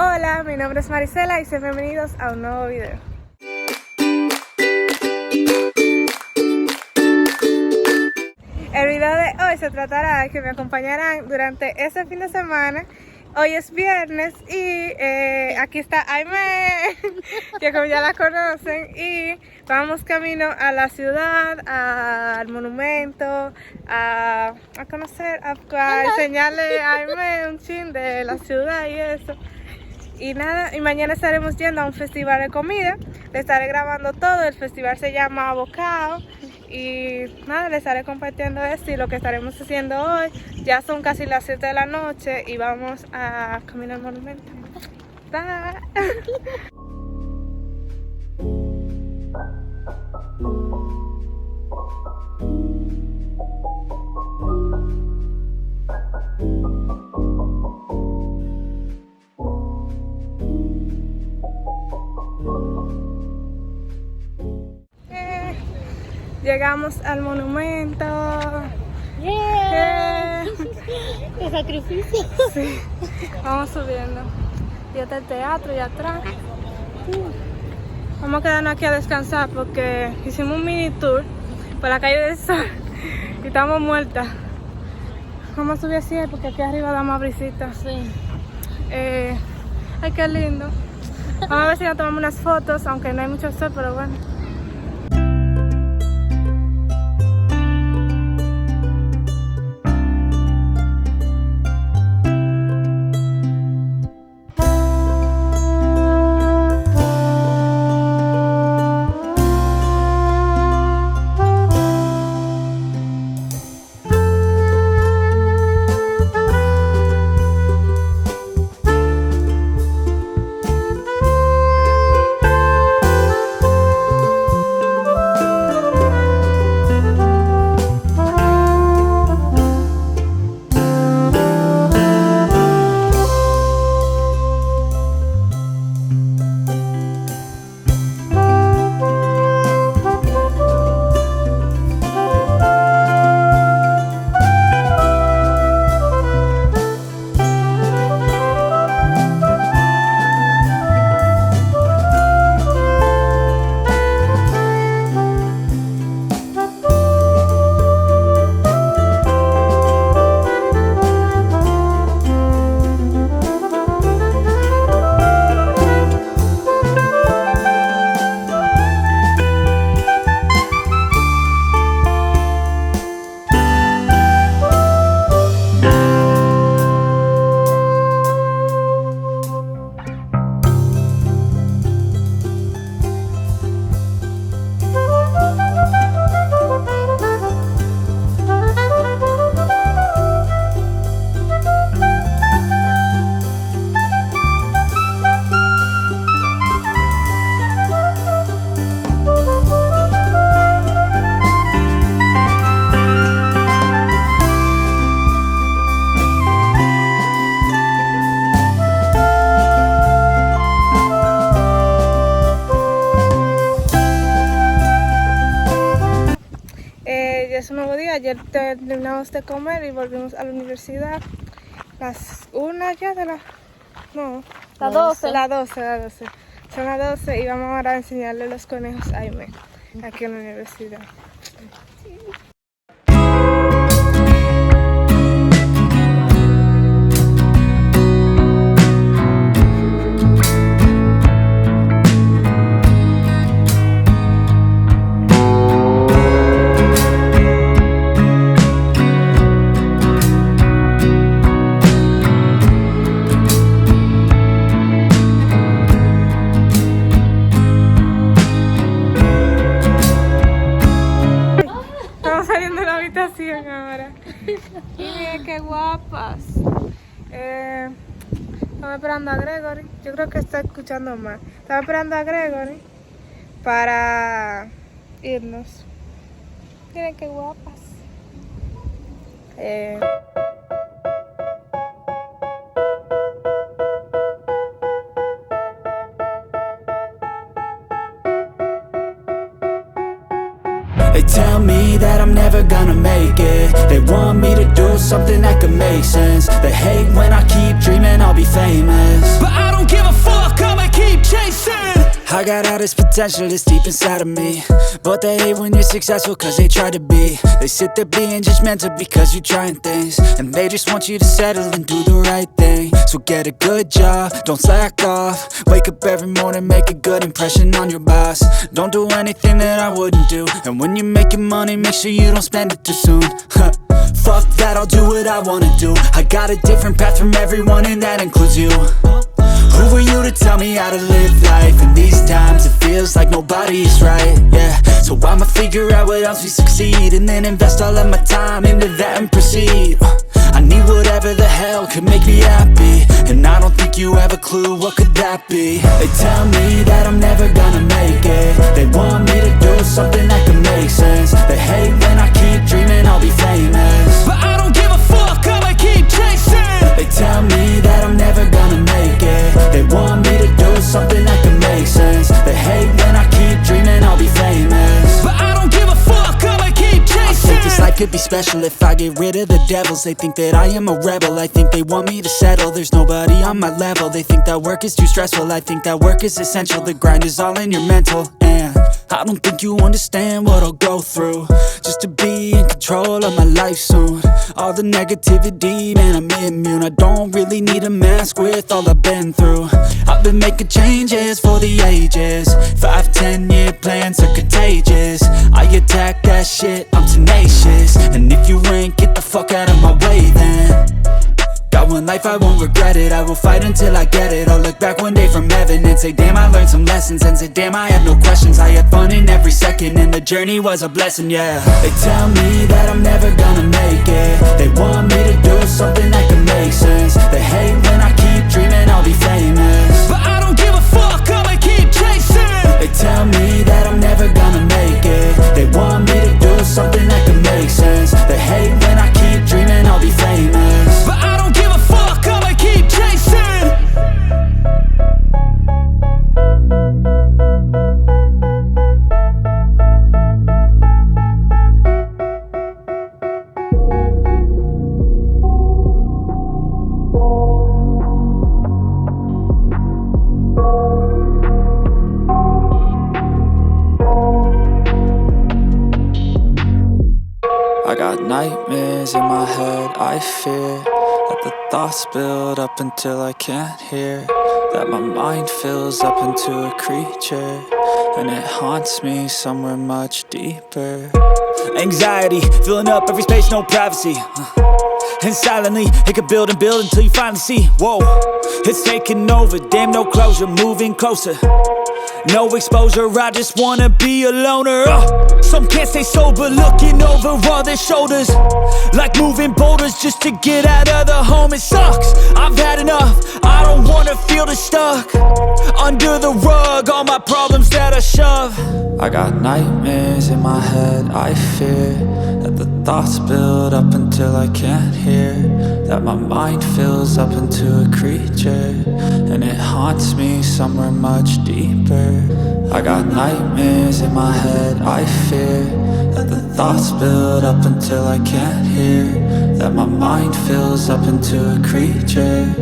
Hola, mi nombre es Maricela y sean bienvenidos a un nuevo video. El video de hoy se tratará de que me acompañarán durante ese fin de semana. Hoy es viernes y aquí está Aime, que como ya la conocen, y vamos camino a la ciudad, al monumento, a conocer, a enseñarle a Aime un chin de la ciudad y eso. Y nada, y mañana estaremos yendo a un festival de comida, le estaré grabando todo, el festival se llama Bocao. Y nada, les estaré compartiendo esto y lo que estaremos haciendo hoy. Ya son casi las 7 de la noche y vamos a caminar al monumento. Bye. Llegamos al monumento. ¡Yeah! ¡Qué sacrificio! Sí, vamos subiendo. Y está el teatro y atrás. Vamos a quedarnos aquí a descansar porque hicimos un mini tour por la calle del Sol y estamos muertas. Vamos a subir así porque aquí arriba da más brisita. Sí. Ay, qué lindo. Vamos a ver si nos tomamos unas fotos, aunque no hay mucho sol, pero bueno. Es un nuevo día, ayer terminamos de comer y volvimos a la universidad. Las 1 ya de la... No, las 12. Las 12. Son las 12 y vamos ahora a enseñarle los conejos a Aime aquí en la universidad. Ahora. Miren qué guapas. Estaba esperando a Gregory. Yo creo que está escuchando más. Estaba esperando a Gregory para irnos. Miren qué guapas. They tell me that I'm never gonna make it. They want me to do something that could make sense. They hate when I keep dreaming I'll be famous, but I don't care. I got all this potential that's deep inside of me, but they hate when you're successful cause they try to be. They sit there being judgmental because you're trying things, and they just want you to settle and do the right thing. So get a good job, don't slack off. Wake up every morning, make a good impression on your boss. Don't do anything that I wouldn't do, and when you're making money, make sure you don't spend it too soon. Fuck that, I'll do what I wanna do. I got a different path from everyone, and that includes you. Who are you to tell me how to live life? In these times it feels like nobody's right, yeah. So I'ma figure out what else we succeed, and then invest all of my time into that and proceed. I need whatever the hell could make me happy, and I don't think you have a clue what could that be. They tell me that I'm never gonna make it. They want me to do something that can make sense. They hate when I keep dreaming I'll be famous, but I don't give a fuck, I'ma keep chasing. They tell me that I'm never gonna make it. They want me to do something that can make sense. They hate when I keep dreaming I'll be famous, but I don't give a fuck, I'ma keep chasing. I think this life could be special if I get rid of the devils. They think that I am a rebel, I think they want me to settle. There's nobody on my level. They think that work is too stressful, I think that work is essential. The grind is all in your mental, and I don't think you understand what I'll go through just to be in control of my life soon. All the negativity, man, I'm immune. I don't really need a mask with all I've been through. I've been making changes for the ages. 5-10 year plans are contagious. I attack that shit, I'm tenacious. And if you ain't, get the fuck out of my way then. Got one life, I won't regret it. I will fight until I get it. I'll look back one day from heaven and say, damn, I learned some lessons. And say, damn, I had no questions. I had fun in every second, and the journey was a blessing, yeah. They tell me that I'm never gonna make it. They want me to do something that can make sense. They hate when I keep dreaming I'll be famous, but I don't give a fuck, I'ma keep chasing. They tell me that I'm never gonna make it. They want me to do something that can make sense. They hate when I keep dreaming I'll be famous, but I don't give a fuck, I'ma keep chasing. I got nightmares in my head, I fear that the thoughts build up until I can't hear, that my mind fills up into a creature, and it haunts me somewhere much deeper. Anxiety, filling up every space, no privacy. And silently, it could build and build until you finally see, whoa, it's taking over, damn, no closure, moving closer. No exposure, I just wanna be a loner. Some can't stay sober, looking over all their shoulders, like moving boulders just to get out of the home. It sucks, I've had enough, I don't wanna feel the stuck under the rug, all my problems that I shove. I got nightmares in my head, I fear that the thoughts build up until I can't hear, that my mind fills up into a creature, and it haunts me somewhere much deeper. I got nightmares in my head, I fear that the thoughts build up until I can't hear, that my mind fills up into a creature,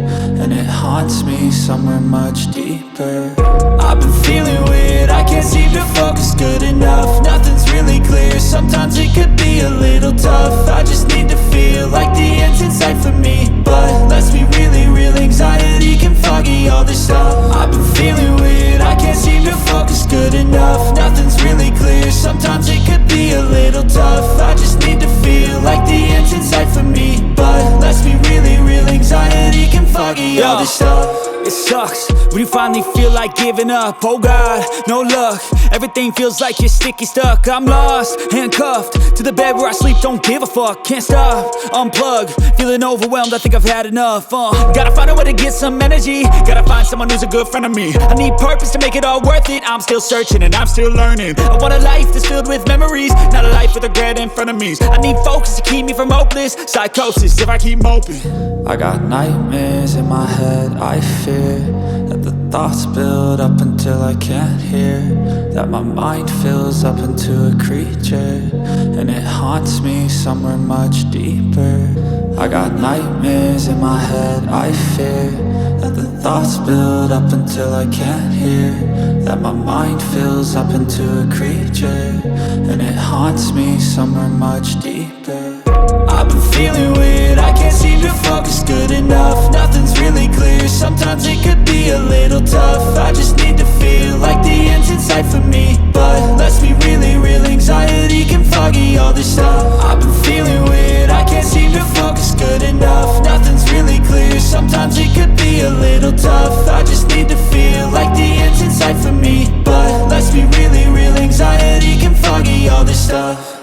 and it haunts me somewhere much deeper. I've been feeling weird, I can't seem to focus good enough. Nothing's really clear, sometimes it could be a little tough. I just need to feel like the end's in sight for me, but let's be really real, anxiety can foggy all this stuff. I've been feeling weird, I can't seem to focus good enough. Nothing's really clear, sometimes it could be a little tough. I just need to feel like the end's in sight for me, but let's be really real, anxiety can foggy all this stuff. It sucks when you finally feel like giving up. Oh God, no luck, everything feels like you're sticky stuck. I'm lost, handcuffed to the bed where I sleep, don't give a fuck. Can't stop, unplug, feeling overwhelmed, I think I've had enough. Gotta find a way to get some energy, gotta find someone who's a good friend of me. I need purpose to make it all worth it, I'm still searching and I'm still learning. I want a life that's filled with memories, not a life with regret in front of me. I need focus to keep me from hopeless psychosis if I keep moping. I got nightmares in my head, I fear that the thoughts build up until I can't hear, that my mind fills up into a creature, and it haunts me somewhere much deeper. I got nightmares in my head, I fear that the thoughts build up until I can't hear, that my mind fills up into a creature, and it haunts me somewhere much deeper. I've been feeling weird, I can't seem to focus good enough. Nothing's really clear, sometimes it could be a little tough. I just need to feel like the end's in sight for me, but let's be really real, anxiety can foggy all this stuff. I've been feeling weird, I can't seem to focus good enough. Nothing's really clear, sometimes it could be a little tough. I just need to feel like the end's in sight for me, but let's be really real, anxiety can foggy all this stuff.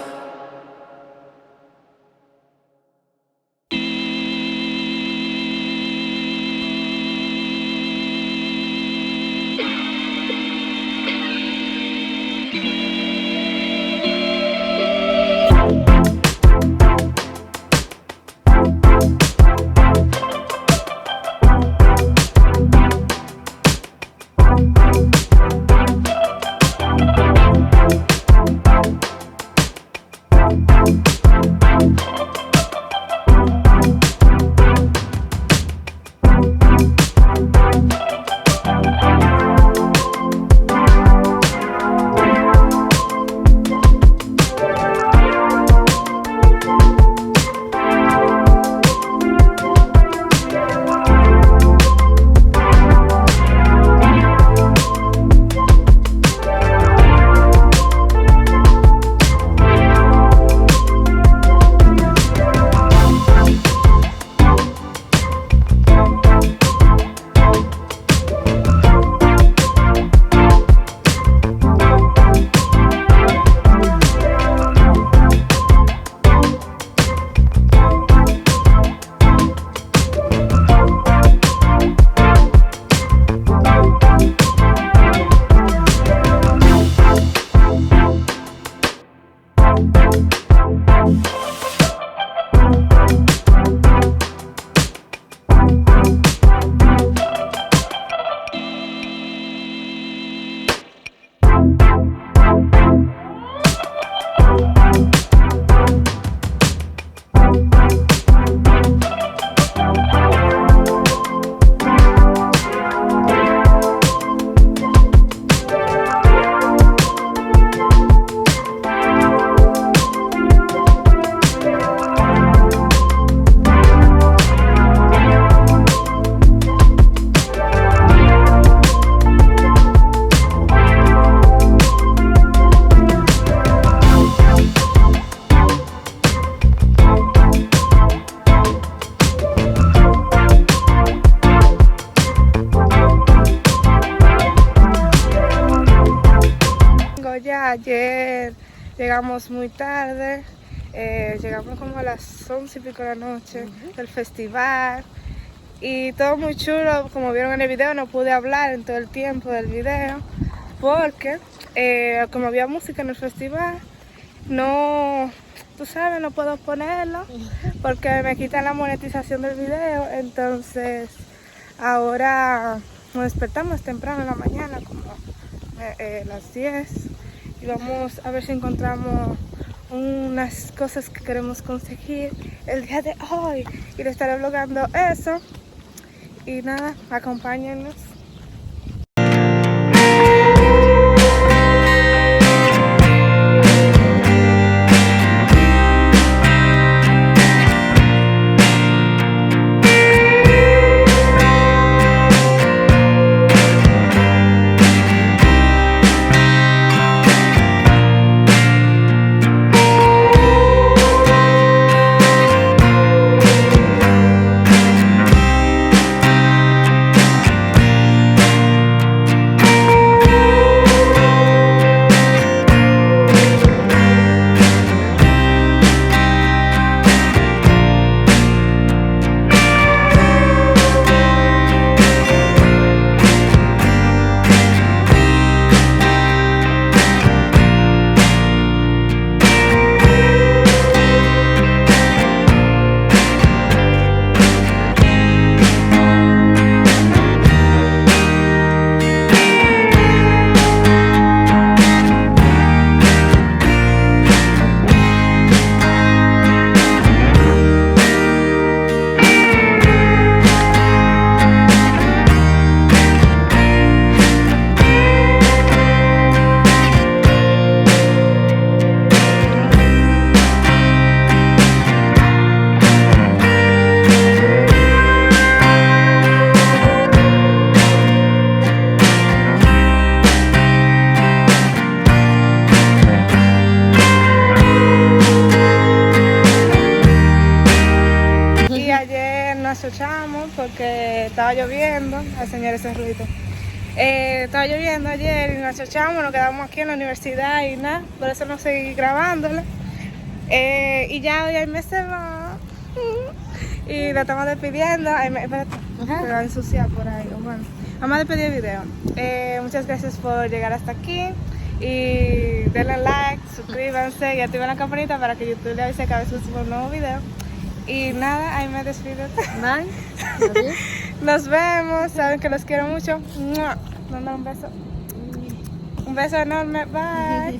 Ayer llegamos muy tarde, llegamos como a las 11 y pico de la noche del festival y todo muy chulo. Como vieron en el video, no pude hablar en todo el tiempo del video porque como había música en el festival, no, tú sabes, no puedo ponerlo porque me quitan la monetización del video. Entonces ahora nos despertamos temprano en la mañana, como las 10, y vamos a ver si encontramos unas cosas que queremos conseguir el día de hoy y le estaré vlogando eso. Y nada, acompáñennos. al señor ese ruido. Estaba lloviendo ayer y nos echamos, nos quedamos aquí en la universidad y nada, por eso no seguí grabándola. Y ya hoy Aime se va. Y la estamos despidiendo. Aime, espérate, me va a ensuciar por ahí. Bueno, vamos a despedir el video. Muchas gracias por llegar hasta aquí. Y denle like, suscríbanse y activen la campanita para que YouTube le avise cada vez que subo un nuevo video. Y nada, ahí me despido. Bye. Nos vemos, saben que los quiero mucho. ¡Mua! Manda un beso. Un beso enorme, bye.